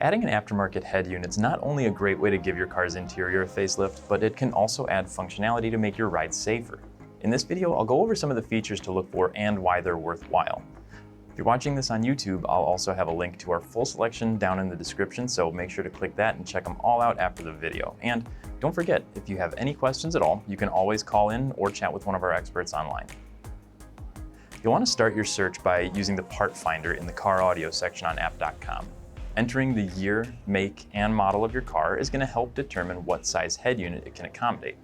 Adding an aftermarket head unit is not only a great way to give your car's interior a facelift, but it can also add functionality to make your ride safer. In this video, I'll go over some of the features to look for and why they're worthwhile. If you're watching this on YouTube, I'll also have a link to our full selection down in the description, so make sure to click that and check them all out after the video. And don't forget, if you have any questions at all, you can always call in or chat with one of our experts online. You'll want to start your search by using the part finder in the car audio section on app.com. Entering the year, make, and model of your car is going to help determine what size head unit it can accommodate.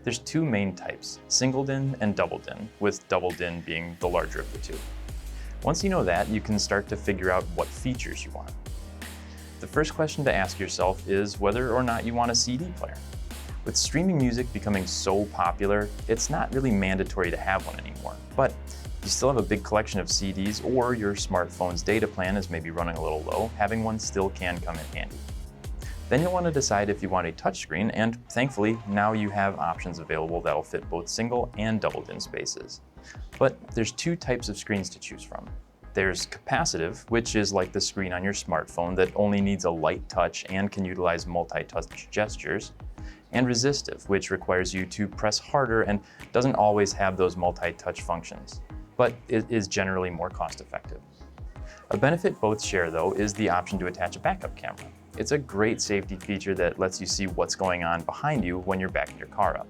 There's two main types, single DIN and double DIN, with double DIN being the larger of the two. Once you know that, you can start to figure out what features you want. The first question to ask yourself is whether or not you want a CD player. With streaming music becoming so popular, it's not really mandatory to have one anymore, but if you still have a big collection of CDs or your smartphone's data plan is maybe running a little low, having one still can come in handy. Then you'll want to decide if you want a touchscreen, and thankfully, now you have options available that'll fit both single and double DIN spaces. But there's two types of screens to choose from. There's capacitive, which is like the screen on your smartphone that only needs a light touch and can utilize multi-touch gestures, and resistive, which requires you to press harder and doesn't always have those multi-touch functions, but it is generally more cost-effective. A benefit both share, though, is the option to attach a backup camera. It's a great safety feature that lets you see what's going on behind you when you're backing your car up.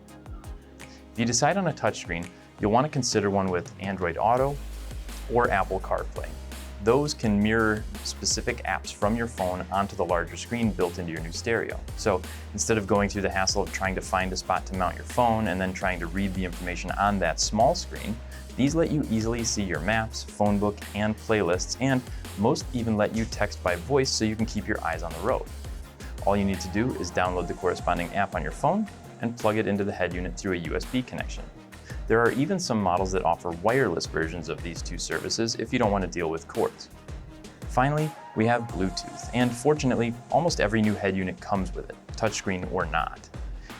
If you decide on a touchscreen, you'll want to consider one with Android Auto or Apple CarPlay. Those can mirror specific apps from your phone onto the larger screen built into your new stereo. So instead of going through the hassle of trying to find a spot to mount your phone and then trying to read the information on that small screen, these let you easily see your maps, phone book, and playlists, and most even let you text by voice so you can keep your eyes on the road. All you need to do is download the corresponding app on your phone and plug it into the head unit through a USB connection. There are even some models that offer wireless versions of these two services if you don't want to deal with cords. Finally, we have Bluetooth, and fortunately, almost every new head unit comes with it, touchscreen or not.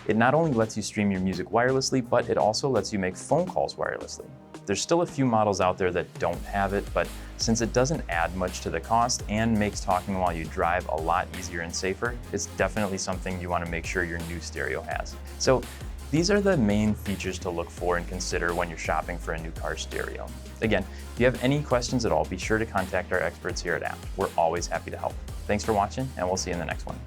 It not only lets you stream your music wirelessly, but it also lets you make phone calls wirelessly. There's still a few models out there that don't have it, but since it doesn't add much to the cost and makes talking while you drive a lot easier and safer, it's definitely something you want to make sure your new stereo has. So these are the main features to look for and consider when you're shopping for a new car stereo. Again, if you have any questions at all, be sure to contact our experts here at Apt. We're always happy to help. Thanks for watching, and we'll see you in the next one.